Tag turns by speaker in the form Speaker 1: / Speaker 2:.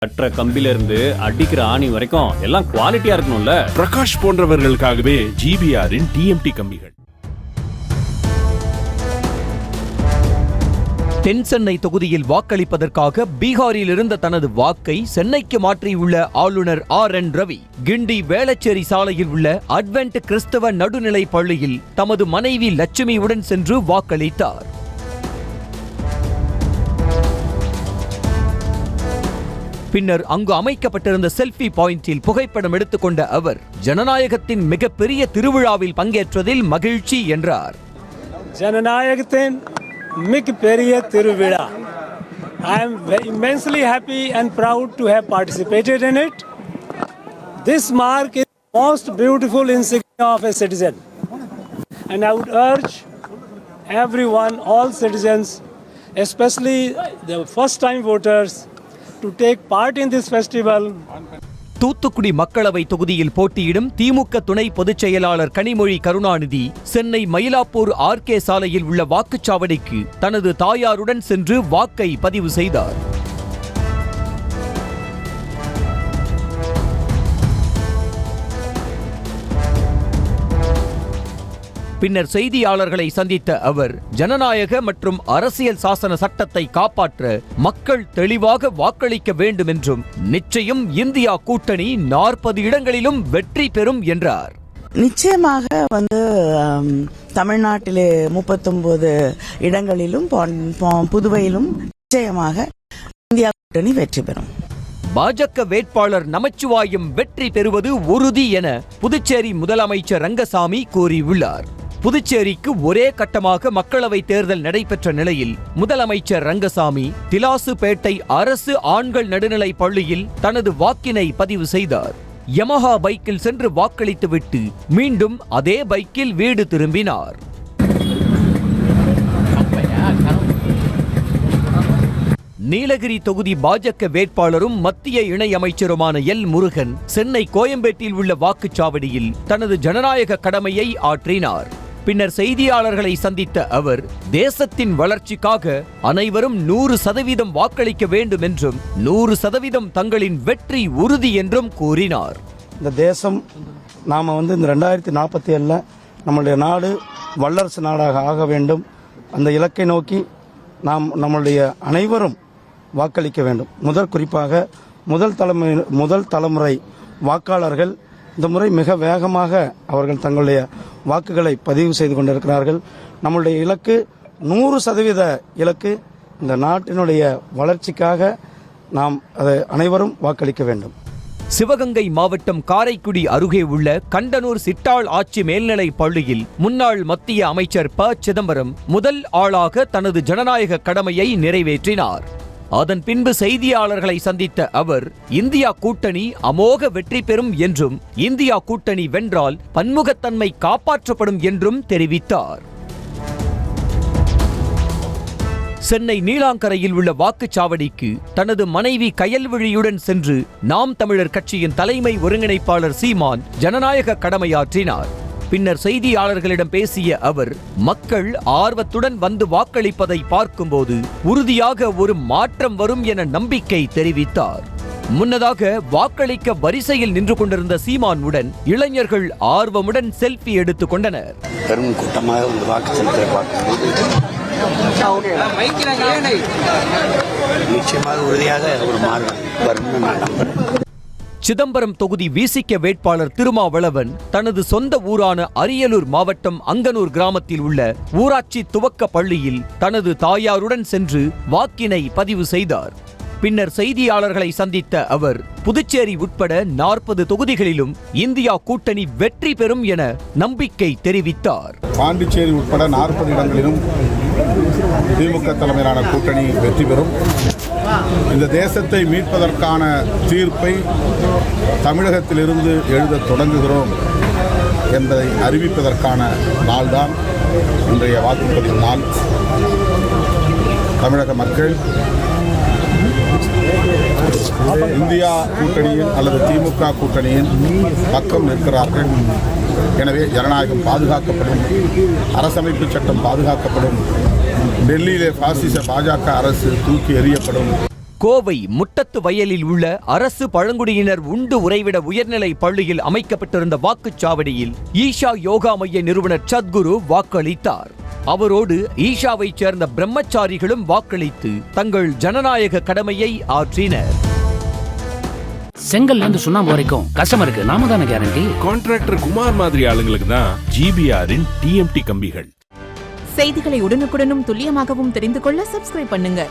Speaker 1: கற்ற கம்பில இருந்து அடிக்கிற ஆணி வரைக்கும் எல்லாம் குவாலிட்டியா இருக்கணும்ல.
Speaker 2: பிரகாஷ் போன்றவர்களுக்காகவே ஜிபிஆரின் டிஎம்டி கம்பிகள்.
Speaker 3: தென் சென்னை தொகுதியில் வாக்களிப்பதற்காக பீகாரில் இருந்த தனது வாக்கை சென்னைக்கு மாற்றியுள்ள ஆளுநர் RN ரவி கிண்டி வேளச்சேரி சாலையில் உள்ள அட்வென்ட் கிறிஸ்தவ நடுநிலை பள்ளியில் தமது மனைவி லட்சுமியுடன் சென்று வாக்களித்தார். பின்னர் அங்கு அமைக்கப்பட்டிருந்த செல்ஃபி பாயிண்டில் புகைப்படம் எடுத்துக்கொண்ட அவர் ஜனநாயகத்தின் மிகப்பெரிய திருவிழாவில் பங்கேற்றதில் மகிழ்ச்சி என்றார்.
Speaker 4: ஜனநாயகத்தின் மிகப்பெரிய திருவிழா. I am immensely happy and proud to have participated in it. This mark is the most beautiful insignia of a citizen. And I would urge everyone, all citizens, especially the first-time voters, to take part in this festival.
Speaker 3: Thoothukudi மக்களவை தொகுதியில் போட்டியிடும் திமுக துணை பொதுச் செயலாளர் Kanimozhi Karunanidhi Chennai Mylapore RK சாலையில் உள்ள வாக்குச்சாவடிக்கு தனது தாயாருடன் சென்று வாக்கை பதிவு செய்தார். பின்னர் செய்தியாளர்களை சந்தித்த அவர் ஜனநாயக மற்றும் அரசியல் சாசன சட்டத்தை காப்பாற்ற மக்கள் தெளிவாக வாக்களிக்க வேண்டும் என்றும் நிச்சயம் இந்தியா கூட்டணி 40 இடங்களிலும் வெற்றி பெறும் என்றார்.
Speaker 5: நிச்சயமாக தமிழ்நாட்டிலே 39 இடங்களிலும் புதுவையிலும் நிச்சயமாக இந்தியா கூட்டணி வெற்றி பெறும்.
Speaker 3: பாஜக வேட்பாளர் நமச்சிவாயம் வெற்றி பெறுவது உறுதி என புதுச்சேரி முதலமைச்சர் ரங்கசாமி கூறியுள்ளார். புதுச்சேரிக்கு ஒரே கட்டமாக மக்களவை தேர்தல் நடைபெற்ற நிலையில் முதலமைச்சர் ரங்கசாமி திலாசுப்பேட்டை அரசு ஆண்கள் நடுநிலை பள்ளியில் தனது வாக்கினை பதிவு செய்தார். யமஹா பைக்கில் சென்று வாக்களித்துவிட்டு மீண்டும் அதே பைக்கில் வீடு திரும்பினார். நீலகிரி தொகுதி பாஜக வேட்பாளரும் மத்திய இணையமைச்சருமான L. முருகன் சென்னை கோயம்பேட்டில் உள்ள வாக்குச்சாவடியில் தனது ஜனநாயக கடமையை ஆற்றினார். பின்னர் செய்தியாளர்களை சந்தித்த அவர் தேசத்தின் வளர்ச்சிக்காக அனைவரும் 100% வாக்களிக்க வேண்டும் என்றும் 100% தங்களின் வெற்றி உறுதி என்றும் கூறினார்.
Speaker 6: இந்த தேசம் நாம இந்த 2047 நம்முடைய நாடு வல்லரசு நாடாக ஆக வேண்டும். அந்த இலக்கை நோக்கி நம்முடைய அனைவரும் வாக்களிக்க வேண்டும். குறிப்பாக முதல் தலைமுறை வாக்காளர்கள் இந்த முறை மிக வேகமாக அவர்கள் தங்களுடைய வாக்குகளை பதிவு செய்து கொண்டிருக்கிறார்கள். நம்முடைய இலக்கு 100% இலக்கு. இந்த நாட்டினுடைய வளர்ச்சிக்காக நாம் அதை அனைவரும் வாக்களிக்க வேண்டும்.
Speaker 3: சிவகங்கை மாவட்டம் காரைக்குடி அருகே உள்ள கண்டனூர் சிட்டாள் ஆட்சி மேல்நிலை பள்ளியில் முன்னாள் மத்திய அமைச்சர் ப. சிதம்பரம் முதல் ஆளாக தனது ஜனநாயக கடமையை நிறைவேற்றினார். அதன் பின்பு செய்தியாளர்களை சந்தித்த அவர் இந்தியா கூட்டணி அமோக வெற்றி பெறும் என்றும் இந்தியா கூட்டணி வென்றால் பன்முகத்தன்மை காப்பாற்றப்படும் என்றும் தெரிவித்தார். சென்னை நீலாங்கரையில் உள்ள வாக்குச்சாவடிக்கு தனது மனைவி கயல்விழியுடன் சென்று நாம் தமிழர் கட்சியின் தலைமை ஒருங்கிணைப்பாளர் சீமான் ஜனநாயக கடமையாற்றினார். பின்னர் செய்தியாளர்களிடம் பேசிய அவர் மக்கள் ஆர்வத்துடன் வந்து வாக்களிப்பதை பார்க்கும்போது உறுதியாக ஒரு மாற்றம் வரும் என நம்பிக்கை தெரிவித்தார். முன்னதாக வாக்களிக்க வரிசையில் நின்று கொண்டிருந்த சீமானுடன் இளைஞர்கள் ஆர்வமுடன் செல்ஃபி எடுத்துக் கொண்டனர்.
Speaker 7: பெரும் கூட்டமாக வாக்கு செலுத்த நிச்சயமாக உறுதியாக ஒரு மாற்றம் வரும் நான் நம்புகிறேன்.
Speaker 3: சிதம்பரம் தொகுதி விசிக வேட்பாளர் திருமாவளவன் தனது சொந்த ஊரான அரியலூர் மாவட்டம் அங்கனூர் கிராமத்தில் உள்ள ஊராட்சி துவக்க பள்ளியில் தனது தாயாருடன் சென்று வாக்கினை பதிவு செய்தார். பின்னர் செய்தியாளர்களை சந்தித்த அவர் புதுச்சேரி உட்பட 40 தொகுதிகளிலும் இந்தியா கூட்டணி வெற்றி பெறும் என நம்பிக்கை தெரிவித்தார்.
Speaker 8: பாண்டிச்சேரி உட்பட 40 இடங்களிலும் திமுக தலைமையிலான கூட்டணி வெற்றி பெறும். இந்த தேசத்தை மீட்பதற்கான தீர்ப்பை தமிழகத்திலிருந்து எழுத தொடங்குகிறோம் என்பதை அறிவிப்பதற்கான நாள்தான் இன்றைய வாக்குப்பதிவு நாள். தமிழக மக்கள் இந்தியா கூட்டணியின் அல்லது திமுக கூட்டணியின் பக்கம் நிற்கிறார்கள். எனவே ஜனநாயகம் பாதுகாக்கப்படும், அரசமைப்பு சட்டம் பாதுகாக்கப்படும், டெல்லியிலே பாசிச பாஜக அரசு தூக்கி எறியப்படும்.
Speaker 3: கோவை முட்டத்து வயலில் உள்ள அரசு பழங்குடியினர் உண்டு உறைவிட உயர்நிலை பள்ளியில் அமைக்கப்பட்டிருந்த வாக்குச்சாவடியில் ஈஷா யோகா மைய நிறுவனர் சத்குரு வாக்களித்தார். அவரோடு ஈஷாவைச் சேர்ந்த பிரம்மச்சாரிகளும் வாக்களித்து தங்கள் ஜனநாயக கடமையை ஆற்றினர்.
Speaker 9: செங்கல்ல இருந்து சுண்ணாம்பு வரைக்கும் கஸ்டமருக்கு நாம தானே கேரண்டி.
Speaker 2: கான்ட்ராக்டர் குமார் மாதிரி ஆளுங்களுக்கு தான் ஜிபிஆரின் டிஎம்டி கம்பிகள்.
Speaker 10: செய்திகளை உடனுக்குடனும் துல்லியமாகவும் தெரிந்து கொள்ள சப்ஸ்கிரைப் பண்ணுங்க.